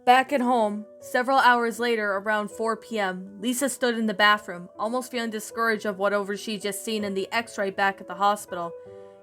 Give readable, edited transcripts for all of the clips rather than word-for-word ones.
Back at home, several hours later, around 4 p.m., Lisa stood in the bathroom, almost feeling discouraged of whatever she'd just seen in the x-ray back at the hospital.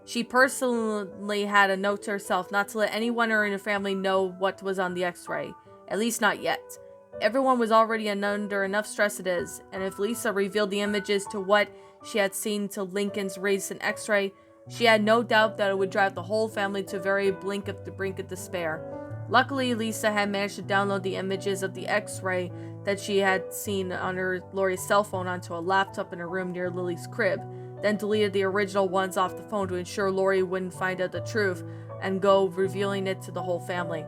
She personally had a note to herself not to let anyone or in her family know what was on the x-ray, at least not yet. Everyone was already under enough stress it is, and if Lisa revealed the images to what she had seen to Lincoln's recent x-ray, she had no doubt that it would drive the whole family to a very brink of despair. Luckily, Lisa had managed to download the images of the x-ray that she had seen on Lori's cell phone onto a laptop in her room near Lily's crib, then deleted the original ones off the phone to ensure Lori wouldn't find out the truth and go revealing it to the whole family.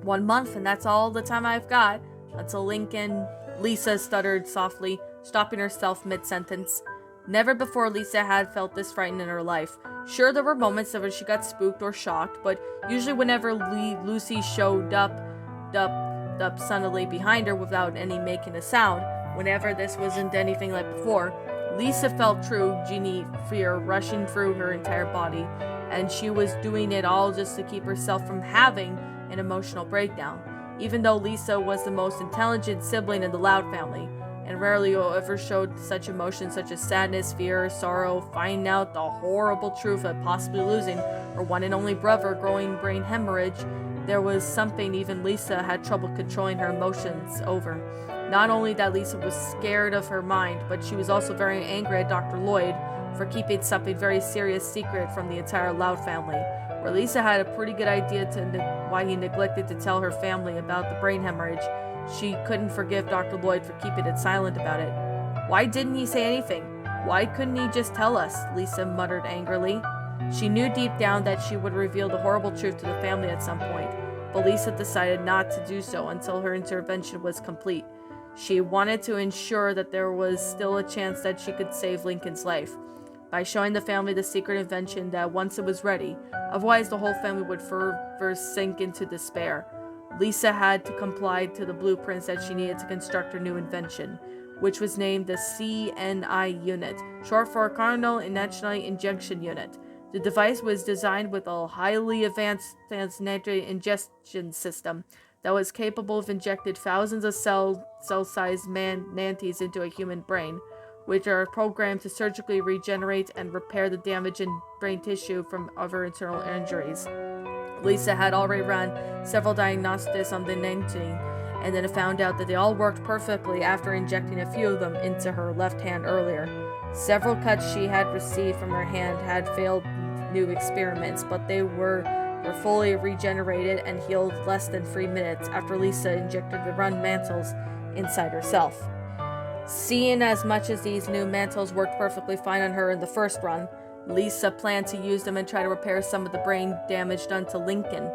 1 month, and that's all the time I've got, until Lincoln, Lisa stuttered softly, stopping herself mid-sentence. Never before Lisa had felt this frightened in her life. Sure, there were moments where she got spooked or shocked, but usually whenever Lucy showed up suddenly behind her without any making a sound, whenever this wasn't anything like before, Lisa felt true genie fear rushing through her entire body, and she was doing it all just to keep herself from having an emotional breakdown. Even though Lisa was the most intelligent sibling in the Loud family, and rarely ever showed such emotions such as sadness, fear, sorrow, finding out the horrible truth of possibly losing her one and only brother, growing brain hemorrhage, there was something even Lisa had trouble controlling her emotions over. Not only that Lisa was scared of her mind, but she was also very angry at Dr. Lloyd for keeping something very serious secret from the entire Loud family, where Lisa had a pretty good idea why he neglected to tell her family about the brain hemorrhage. She couldn't forgive Dr. Lloyd for keeping it silent about it. Why didn't he say anything? Why couldn't he just tell us? Lisa muttered angrily. She knew deep down that she would reveal the horrible truth to the family at some point, but Lisa decided not to do so until her intervention was complete. She wanted to ensure that there was still a chance that she could save Lincoln's life by showing the family the secret invention that once it was ready, otherwise the whole family would first sink into despair. Lisa had to comply to the blueprints that she needed to construct her new invention, which was named the CNI unit, short for Coronal Nitrate Injection Unit. The device was designed with a highly advanced nitrate ingestion system that was capable of injecting thousands of cell-sized nantes into a human brain, which are programmed to surgically regenerate and repair the damage in brain tissue from other internal injuries. Lisa had already run several diagnostics on the 19, and then found out that they all worked perfectly after injecting a few of them into her left hand earlier. Several cuts she had received from her hand had failed new experiments, but they were fully regenerated and healed less than 3 minutes after Lisa injected the run mantles inside herself. Seeing as much as these new mantles worked perfectly fine on her in the first run, Lisa planned to use them and try to repair some of the brain damage done to Lincoln,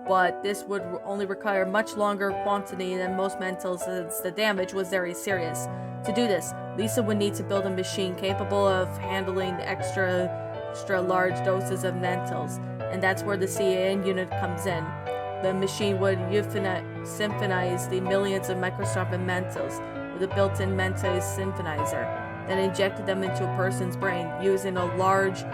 but this would only require much longer quantity than most mantles since the damage was very serious. To do this, Lisa would need to build a machine capable of handling extra large doses of mantles, and that's where the CAN unit comes in. The machine would symphonize the millions of microscopic mantles with a built-in Mentos symphonizer, then injected them into a person's brain using a large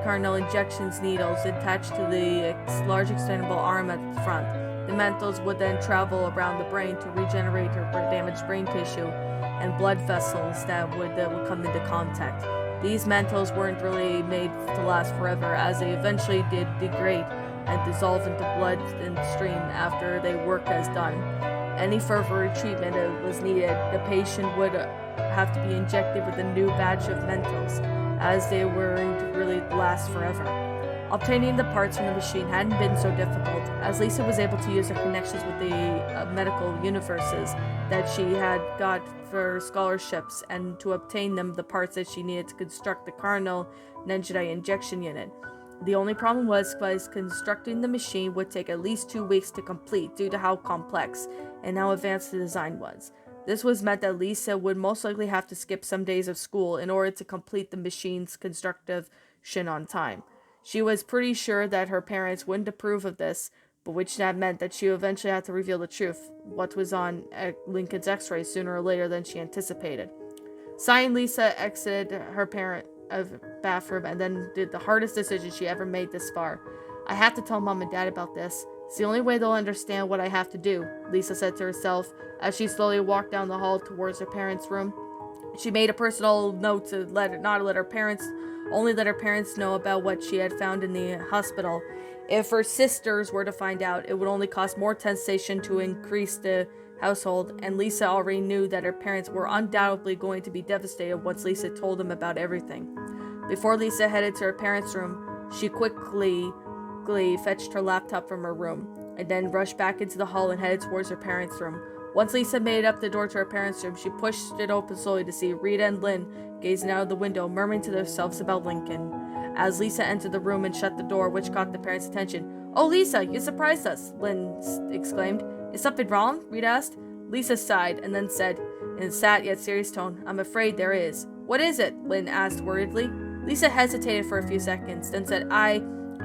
carnal injections needles attached to the large extendable arm at the front. The mantles would then travel around the brain to regenerate her damaged brain tissue and blood vessels that would come into contact. These mantles weren't really made to last forever, as they eventually did degrade and dissolve into blood and stream after their work as done. Any further treatment that was needed, the patient would have to be injected with a new batch of mantles, as they weren't really last forever. Obtaining the parts from the machine hadn't been so difficult, as Lisa was able to use her connections with the medical universes that she had got for scholarships, and to obtain them the parts that she needed to construct the Coronal Nitrate Injection Unit. The only problem was constructing the machine would take at least 2 weeks to complete due to how complex and how advanced the design was. This was meant that Lisa would most likely have to skip some days of school in order to complete the machine's construction on time. She was pretty sure that her parents wouldn't approve of this, but which that meant that she eventually had to reveal the truth, what was on Lincoln's x-ray sooner or later than she anticipated. Sighing, Lisa exited her bathroom and then did the hardest decision she ever made this far. I have to tell Mom and Dad about this. It's the only way they'll understand what I have to do, Lisa said to herself as she slowly walked down the hall towards her parents' room. She made a personal note to not let her parents know about what she had found in the hospital. If her sisters were to find out, it would only cause more temptation to increase the household, and Lisa already knew that her parents were undoubtedly going to be devastated once Lisa told them about everything. Before Lisa headed to her parents' room, she quickly fetched her laptop from her room, and then rushed back into the hall and headed towards her parents' room. Once Lisa made it up the door to her parents' room, she pushed it open slowly to see Rita and Lynn gazing out of the window, murmuring to themselves about Lincoln. As Lisa entered the room and shut the door, which caught the parents' attention. "Oh, Lisa, you surprised us," Lynn exclaimed. "Is something wrong?" Rita asked. Lisa sighed and then said, in a sad yet serious tone, "I'm afraid there is." "What is it?" Lynn asked worriedly. Lisa hesitated for a few seconds, then said, I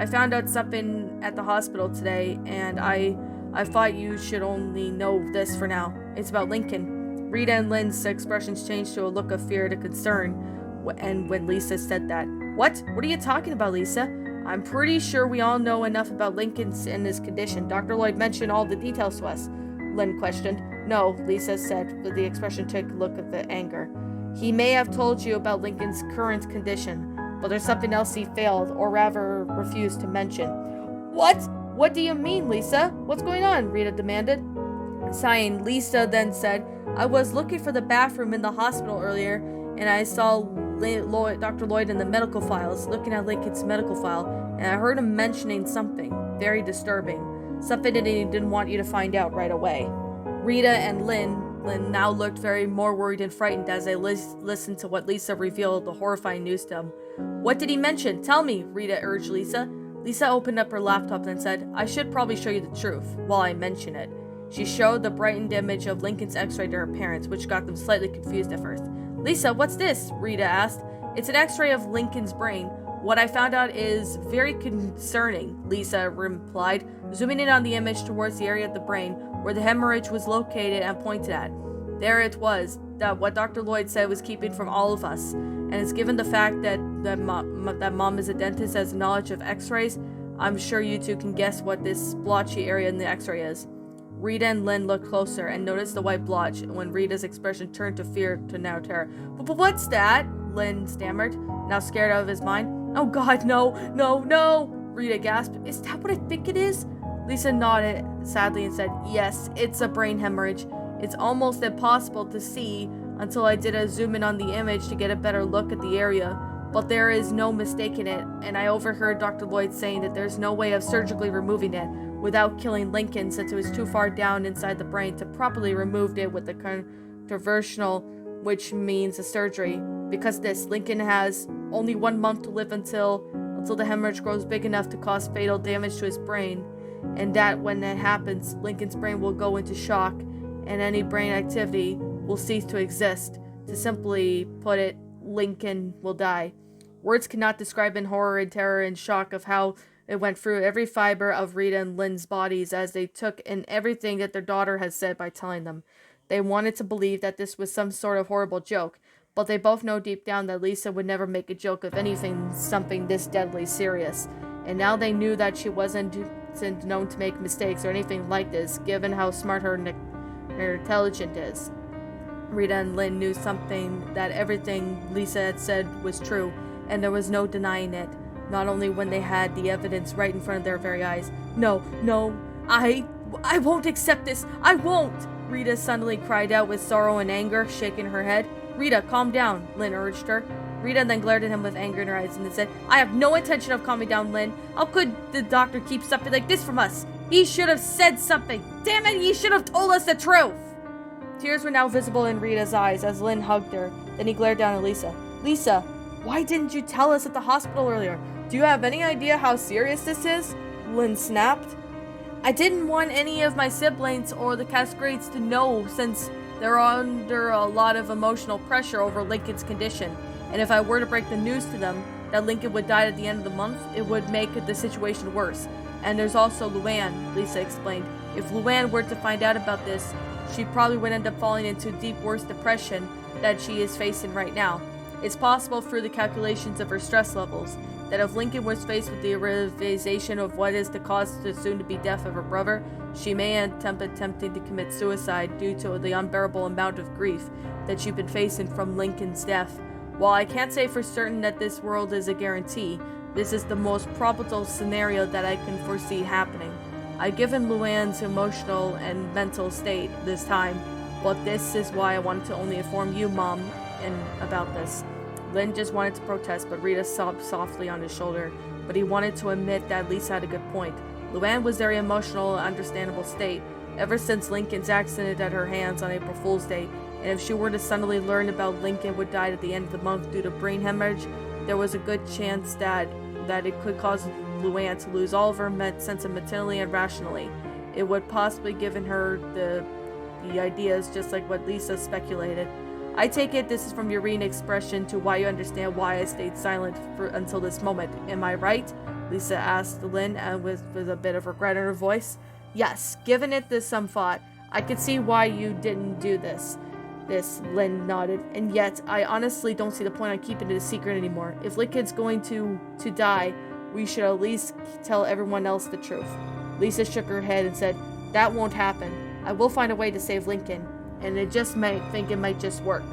found out something at the hospital today, and I thought you should only know this for now. It's about Lincoln." Rita and Lynn's expressions changed to a look of fear to concern, and when Lisa said that. What are you talking about, Lisa?" "I'm pretty sure we all know enough about Lincoln's and his condition. Dr. Lloyd mentioned all the details to us," Lynn questioned. "No," Lisa said, but the expression took a look of anger. "He may have told you about Lincoln's current condition, but there's something else he failed, or rather refused to mention." What do you mean, Lisa? What's going on?" Rita demanded. Sighing, Lisa then said, "I was looking for the bathroom in the hospital earlier, and I saw Dr. Lloyd in the medical files, looking at Lincoln's medical file, and I heard him mentioning something very disturbing, something that he didn't want you to find out right away." Rita and Lynn now looked very more worried and frightened as they listened to what Lisa revealed the horrifying news to them. "What did he mention? Tell me," Rita urged Lisa. Lisa opened up her laptop and said, "I should probably show you the truth while I mention it." She showed the brightened image of Lincoln's x-ray to her parents, which got them slightly confused at first. "Lisa, what's this?" Rita asked. "It's an x-ray of Lincoln's brain. What I found out is very concerning," Lisa replied, zooming in on the image towards the area of the brain where the hemorrhage was located and pointed at. There it was, that what Dr. Lloyd said was keeping from all of us, and it's given the fact that mom is a dentist, has knowledge of x-rays. I'm sure you two can guess what this blotchy area in the x-ray is." Rita and Lynn looked closer and noticed the white blotch when Rita's expression turned to fear to now terror. But what's that?" Lynn stammered, now scared out of his mind. "Oh God, no, Rita gasped. "Is that what I think it is?" Lisa nodded sadly and said, "Yes, it's a brain hemorrhage. It's almost impossible to see until I did a zoom in on the image to get a better look at the area. But there is no mistaking it, and I overheard Dr. Lloyd saying that there's no way of surgically removing it without killing Lincoln, since it was too far down inside the brain to properly remove it with the controversial, which means a surgery. Because Lincoln has only 1 month to live until the hemorrhage grows big enough to cause fatal damage to his brain, and that when that happens, Lincoln's brain will go into shock, and any brain activity will cease to exist. To simply put it, Lincoln will die." Words cannot describe in horror and terror and shock of how it went through every fiber of Rita and Lynn's bodies as they took in everything that their daughter had said by telling them. They wanted to believe that this was some sort of horrible joke, but they both know deep down that Lisa would never make a joke of something this deadly serious. And now they knew that she wasn't known to make mistakes or anything like this, given how smart her intelligence is. Rita and Lynn knew something, that everything Lisa had said was true, and there was no denying it, not only when they had the evidence right in front of their very eyes. No, I won't accept this, I won't!" Rita suddenly cried out with sorrow and anger, shaking her head. "Rita, calm down," Lynn urged her. Rita then glared at him with anger in her eyes and said, "I have no intention of calming down, Lynn. How could the doctor keep something like this from us? He should have said something. Damn it, he should have told us the truth." Tears were now visible in Rita's eyes as Lynn hugged her. Then he glared down at Lisa. "Lisa, why didn't you tell us at the hospital earlier? Do you have any idea how serious this is?" Lynn snapped. "I didn't want any of my siblings or the Cascades to know, since they're under a lot of emotional pressure over Lincoln's condition. And if I were to break the news to them that Lincoln would die at the end of the month, it would make the situation worse. And there's also Luan," Lisa explained. "If Luan were to find out about this, she probably would end up falling into deep worse depression that she is facing right now. It's possible through the calculations of her stress levels. that if Lincoln was faced with the realization of what is the cause of the soon-to-be death of her brother, she may attempting to commit suicide due to the unbearable amount of grief that she'd been facing from Lincoln's death. While I can't say for certain that this world is a guarantee, this is the most probable scenario that I can foresee happening. I've given Luan's emotional and mental state this time, but this is why I wanted to only inform you, Mom, about this. Lynn just wanted to protest, but Rita sobbed softly on his shoulder, but he wanted to admit that Lisa had a good point. Luan was very emotional and understandable state, ever since Lincoln's accident at her hands on April Fool's Day, and if she were to suddenly learn about Lincoln would die at the end of the month due to brain hemorrhage, there was a good chance that it could cause Luan to lose all of her sense of mentality and rationally. It would possibly given her the ideas, just like what Lisa speculated. I take it this is from your written expression to why you understand why I stayed silent until this moment. Am I right? Lisa asked Lynn, and with a bit of regret in her voice. Yes, given it some thought, I could see why you didn't do this. Lynn nodded, and yet I honestly don't see the point on keeping it a secret anymore. If Lincoln's going to die, we should at least tell everyone else the truth. Lisa shook her head and said, that won't happen. I will find a way to save Lincoln, and it might just work.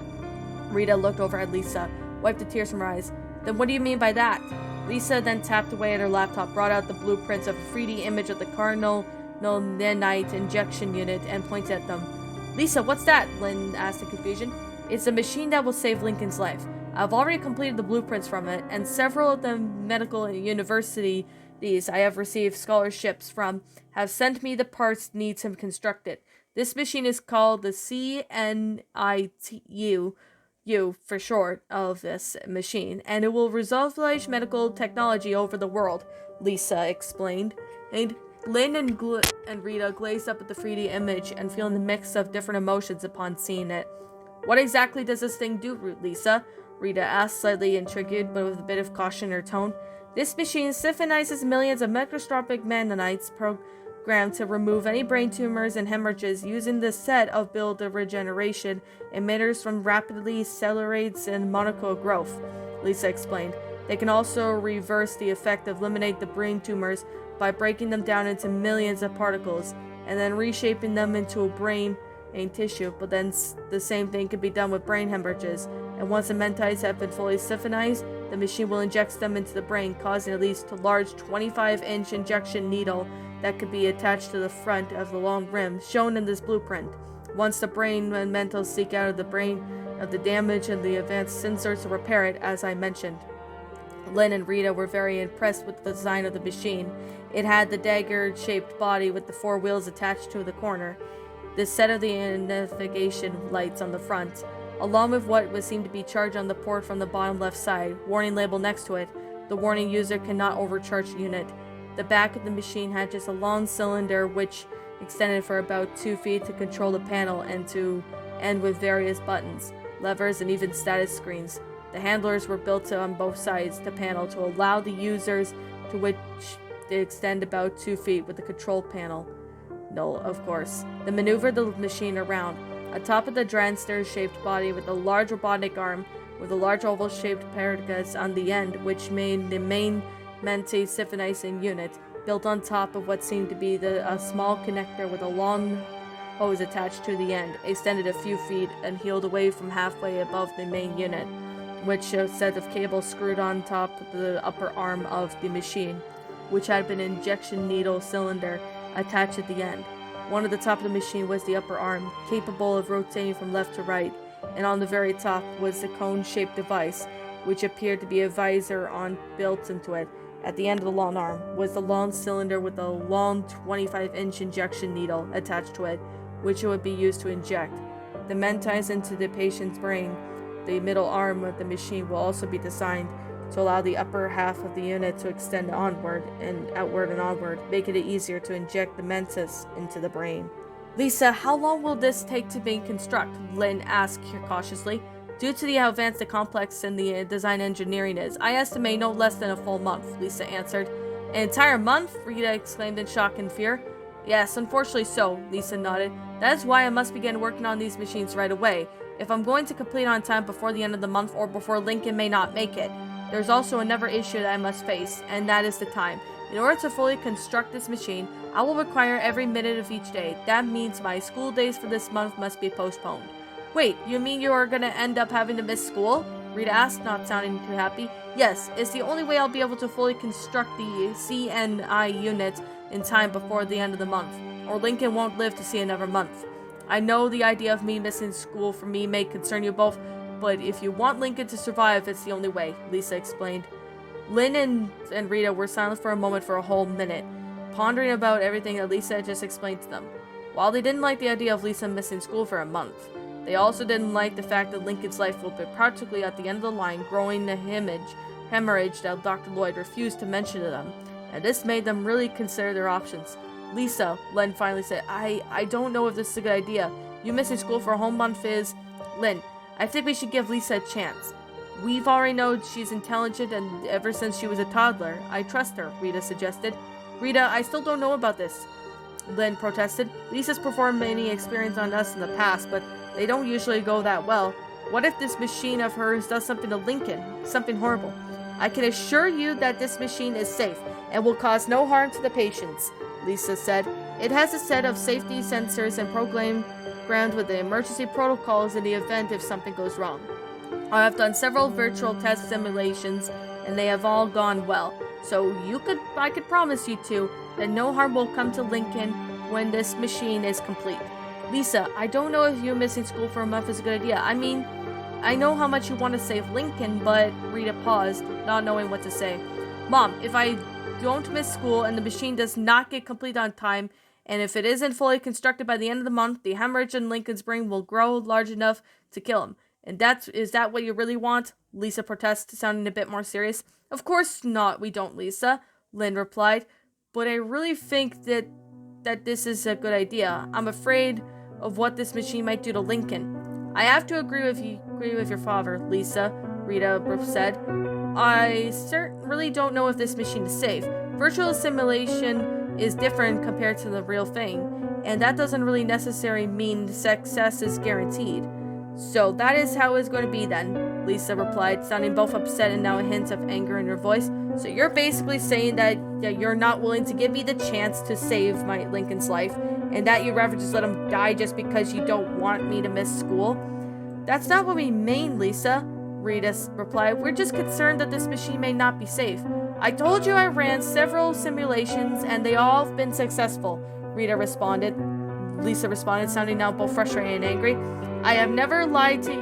Rita looked over at Lisa, wiped the tears from her eyes. Then what do you mean by that? Lisa then tapped away at her laptop, brought out the blueprints of a 3D image of the Cardinal nanite injection unit, and pointed at them. Lisa, what's that? Lynn asked in confusion. It's a machine that will save Lincoln's life. I've already completed the blueprints from it, and several of the medical universities I have received scholarships from have sent me the parts needed to construct it. This machine is called the CNITU, for short of this machine, and it will revolutionize medical technology over the world, Lisa explained. And Lynn and Rita glazed up at the 3D image and feeling the mix of different emotions upon seeing it. What exactly does this thing do, Lisa? Rita asked, slightly intrigued but with a bit of caution in her tone. This machine synthesizes millions of microscopic nanites programmed to remove any brain tumors and hemorrhages using the set of build regeneration emitters from rapidly accelerates and monocle growth, Lisa explained. They can also reverse the effect of eliminate the brain tumors by breaking them down into millions of particles and then reshaping them into a brain and tissue, but then the same thing can be done with brain hemorrhages, and once the mentites have been fully synthesized, the machine will inject them into the brain, causing at least a large 25-inch injection needle that could be attached to the front of the long rim shown in this blueprint. Once the brain and mental seek out of the brain of the damage and the advanced sensors to repair it, as I mentioned. Lynn and Rita were very impressed with the design of the machine. It had the dagger-shaped body with the 4 wheels attached to the corner, the set of the navigation lights on the front, along with what would seem to be charged on the port from the bottom left side, warning label next to it. The warning user cannot overcharge the unit. The back of the machine had just a long cylinder which extended for about 2 feet to control the panel and to end with various buttons, levers, and even status screens. The handlers were built on both sides of the panel to allow the users to which they extend about 2 feet with the control panel. No, of course. They maneuvered the machine around. Atop of the Dranster-shaped body with a large robotic arm with a large oval-shaped paragas on the end, which made the main Menti synthesizing unit, built on top of what seemed to be a small connector with a long hose attached to the end, extended a few feet and heeled away from halfway above the main unit, which a set of cables screwed on top of the upper arm of the machine, which had an injection needle cylinder attached at the end. One at the top of the machine was the upper arm, capable of rotating from left to right, and on the very top was the cone-shaped device, which appeared to be a visor built into it. At the end of the long arm was the long cylinder with a long 25-inch injection needle attached to it, which would be used to inject the mentites into the patient's brain. The middle arm of the machine will also be designed to allow the upper half of the unit to extend onward and outward and onward, making it easier to inject the mentis into the brain. Lisa, how long will this take to be constructed? Lynn asked cautiously. Due to how advanced the complex and the design engineering is, I estimate no less than a full month, Lisa answered. An entire month? Rita exclaimed in shock and fear. Yes, unfortunately so, Lisa nodded. That is why I must begin working on these machines right away. If I'm going to complete on time before the end of the month or before Lincoln may not make it, there's also another issue that I must face, and that is the time. In order to fully construct this machine, I will require every minute of each day. That means my school days for this month must be postponed. Wait, you mean you are gonna end up having to miss school? Rita asked, not sounding too happy. Yes, it's the only way I'll be able to fully construct the CNI unit in time before the end of the month, or Lincoln won't live to see another month. I know the idea of me missing school for me may concern you both, but if you want Lincoln to survive, it's the only way, Lisa explained. Lynn and Rita were silent for a moment for a whole minute, pondering about everything that Lisa had just explained to them. While they didn't like the idea of Lisa missing school for a month, they also didn't like the fact that Lincoln's life would be practically at the end of the line, growing the hemorrhage that Dr. Lloyd refused to mention to them, and this made them really consider their options. Lisa, Lynn finally said, I don't know if this is a good idea. You missing school for a whole month is... Lynn, I think we should give Lisa a chance. We've already known she's intelligent, and ever since she was a toddler, I trust her, Rita suggested. Rita, I still don't know about this, Lynn protested. Lisa's performed many experiments on us in the past, but they don't usually go that well. What if this machine of hers does something to Lincoln? Something horrible. I can assure you that this machine is safe and will cause no harm to the patients, Lisa said. It has a set of safety sensors and programmed with the emergency protocols in the event if something goes wrong. I have done several virtual test simulations and they have all gone well. So I could promise you two that no harm will come to Lincoln when this machine is complete. Lisa, I don't know if you missing school for a month is a good idea. I mean, I know how much you want to save Lincoln, but Rita paused, not knowing what to say. Mom, if I don't miss school and the machine does not get complete on time, and if it isn't fully constructed by the end of the month, the hemorrhage in Lincoln's brain will grow large enough to kill him. And is that what you really want? Lisa protested, sounding a bit more serious. Of course not, we don't, Lisa, Lynn replied. But I really think that this is a good idea. I'm afraid of what this machine might do to Lincoln. I have to agree with your father, Lisa, Rita said. I really don't know if this machine is safe. Virtual simulation is different compared to the real thing, and that doesn't really necessarily mean success is guaranteed. So that is how it's going to be then, Lisa replied, sounding both upset and now a hint of anger in her voice. So you're basically saying that you're not willing to give me the chance to save my Lincoln's life, and that you'd rather just let him die just because you don't want me to miss school? That's not what we mean, Lisa, Rita replied. We're just concerned that this machine may not be safe. I told you I ran several simulations and they all have been successful, Lisa responded, sounding now both frustrated and angry. I have never lied to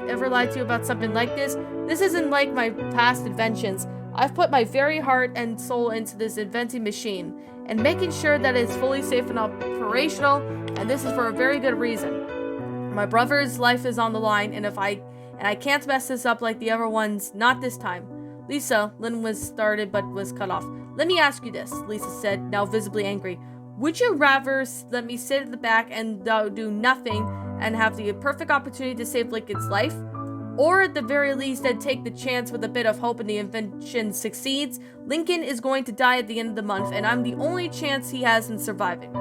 you about something like this. This isn't like my past inventions. I've put my very heart and soul into this inventing machine and making sure that it's fully safe and operational, and this is for a very good reason. My brother's life is on the line, and I can't mess this up like the other ones, not this time. Lisa, Lynn was started but was cut off. Let me ask you this, Lisa said, now visibly angry. Would you rather let me sit at the back and do nothing and have the perfect opportunity to save Lincoln's life? Or at the very least, then take the chance with a bit of hope and the invention succeeds? Lincoln is going to die at the end of the month, and I'm the only chance he has in surviving.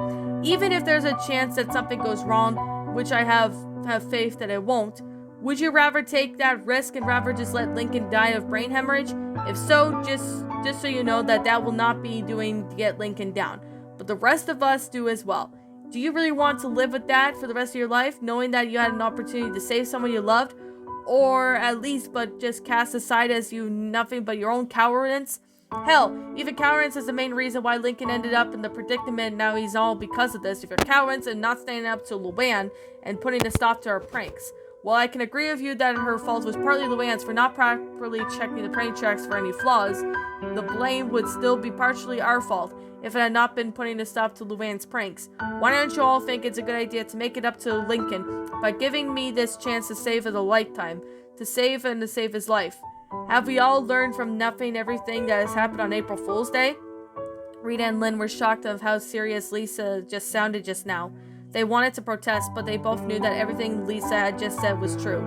Even if there's a chance that something goes wrong, which I have faith that it won't, would you rather take that risk and rather just let Lincoln die of brain hemorrhage? If so, just so you know that will not be doing to get Lincoln down. But the rest of us do as well. Do you really want to live with that for the rest of your life, knowing that you had an opportunity to save someone you loved? Or at least but just cast aside as you nothing but your own cowardice? Hell, even cowardice is the main reason why Lincoln ended up in the predicament now he's all because of this. If you're cowardice and not standing up to Luan and putting a stop to her pranks. While I can agree with you that her fault was partly Luan's for not properly checking the prank checks for any flaws, the blame would still be partially our fault if it had not been putting a stop to Luan's pranks. Why don't you all think it's a good idea to make it up to Lincoln by giving me this chance to save his lifetime, to save his life? Have we all learned from nothing everything that has happened on April Fool's Day? Rita and Lynn were shocked of how serious Lisa just sounded just now. They wanted to protest, but they both knew that everything Lisa had just said was true,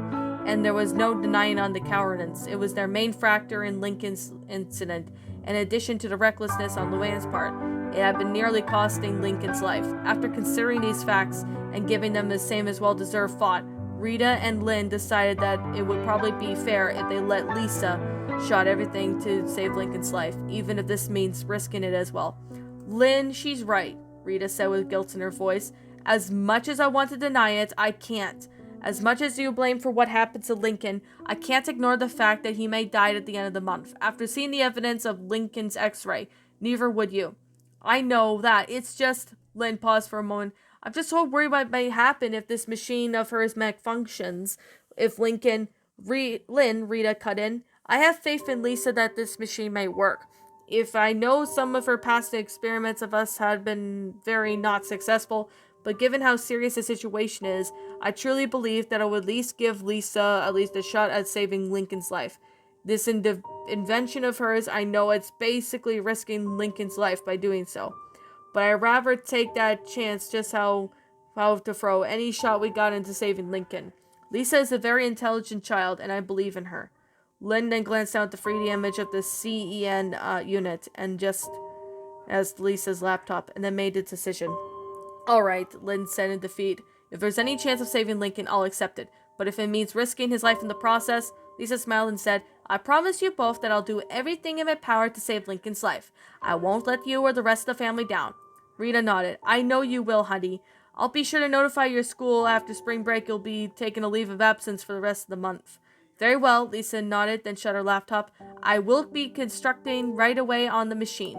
and there was no denying on the cowardice. It was their main factor in Lincoln's incident. In addition to the recklessness on Luan's part, it had been nearly costing Lincoln's life. After considering these facts and giving them the same as well-deserved thought, Rita and Lynn decided that it would probably be fair if they let Lisa shot everything to save Lincoln's life, even if this means risking it as well. Lynn, she's right, Rita said with guilt in her voice. As much as I want to deny it, I can't. As much as you blame for what happened to Lincoln, I can't ignore the fact that he may die at the end of the month. After seeing the evidence of Lincoln's x-ray, neither would you. I know that. It's just... Lynn paused for a moment. I'm just so worried what may happen if this machine of hers malfunctions. If Lynn, Rita cut in. I have faith in Lisa that this machine may work. If I know some of her past experiments of us had been very not successful, but given how serious the situation is, I truly believe that I would at least give Lisa at least a shot at saving Lincoln's life. This invention of hers, I know it's basically risking Lincoln's life by doing so. But I'd rather take that chance just how to throw any shot we got into saving Lincoln. Lisa is a very intelligent child, and I believe in her. Lynn then glanced down at the 3D image of the CEN unit, and just as Lisa's laptop, and then made a decision. Alright, Lynn said in defeat. If there's any chance of saving Lincoln, I'll accept it. But if it means risking his life in the process, Lisa smiled and said, I promise you both that I'll do everything in my power to save Lincoln's life. I won't let you or the rest of the family down. Rita nodded. I know you will, honey. I'll be sure to notify your school after spring break you'll be taking a leave of absence for the rest of the month. Very well, Lisa nodded, then shut her laptop. I will be constructing right away on the machine.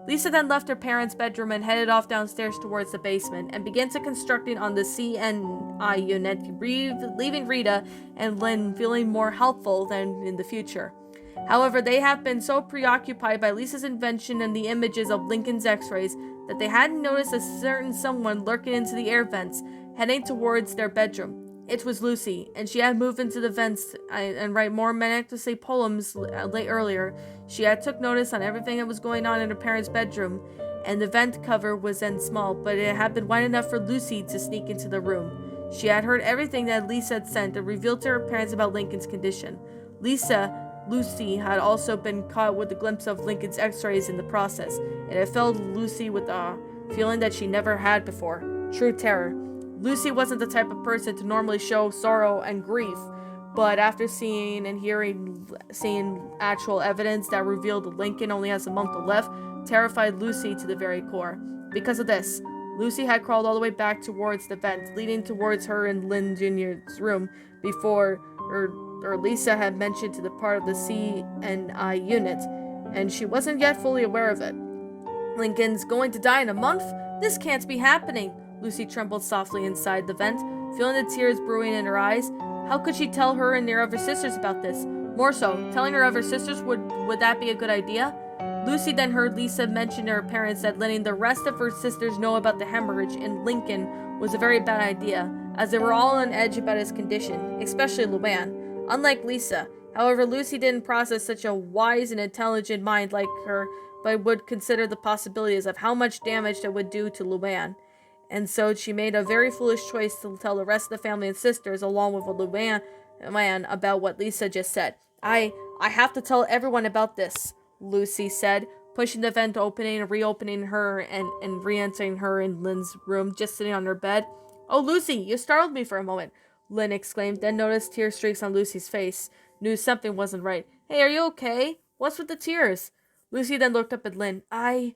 Lisa then left her parents' bedroom and headed off downstairs towards the basement and began to constructing on the CNI unit, leaving Rita and Lynn feeling more helpful than in the future. However, they have been so preoccupied by Lisa's invention and the images of Lincoln's x-rays that they hadn't noticed a certain someone lurking into the air vents, heading towards their bedroom. It was Lucy, and she had moved into the vents and write more miraculously poems late earlier. She had took notice on everything that was going on in her parents' bedroom, and the vent cover was then small, but it had been wide enough for Lucy to sneak into the room. She had heard everything that Lisa had sent and revealed to her parents about Lincoln's condition. Lucy had also been caught with a glimpse of Lincoln's x-rays in the process, and it filled Lucy with a feeling that she never had before. True terror. Lucy wasn't the type of person to normally show sorrow and grief, but after seeing actual evidence that revealed Lincoln only has a month left, terrified Lucy to the very core. Because of this, Lucy had crawled all the way back towards the vent, leading towards her and Lynn Jr.'s room before Lisa had mentioned to the part of the CNI unit, and she wasn't yet fully aware of it. Lincoln's going to die in a month? This can't be happening. Lucy trembled softly inside the vent, feeling the tears brewing in her eyes. How could she tell her and their other sisters about this? More so, telling her other sisters, would that be a good idea? Lucy then heard Lisa mention to her parents that letting the rest of her sisters know about the hemorrhage in Lincoln was a very bad idea, as they were all on edge about his condition, especially Luan. Unlike Lisa, however, Lucy didn't process such a wise and intelligent mind like her, but would consider the possibilities of how much damage that would do to Luan. And so she made a very foolish choice to tell the rest of the family and sisters, along with Luan, about what Lisa just said. I have to tell everyone about this, Lucy said, pushing the vent opening and reopening her and re-entering her in Lynn's room, just sitting on her bed. Oh, Lucy, you startled me for a moment, Lynn exclaimed, then noticed tear streaks on Lucy's face. Knew something wasn't right. Hey, are you okay? What's with the tears? Lucy then looked up at Lynn. I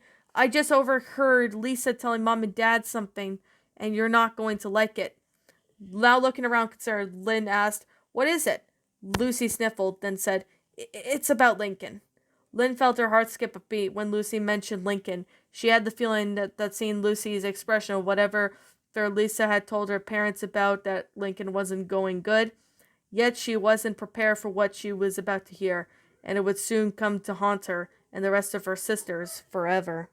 just overheard Lisa telling Mom and Dad something, and you're not going to like it. Now looking around concerned, Lynn asked, What is it? Lucy sniffled, then said, It's about Lincoln. Lynn felt her heart skip a beat when Lucy mentioned Lincoln. She had the feeling that seeing Lucy's expression of whatever Lisa had told her parents about that Lincoln wasn't going good, yet she wasn't prepared for what she was about to hear, and it would soon come to haunt her and the rest of her sisters forever.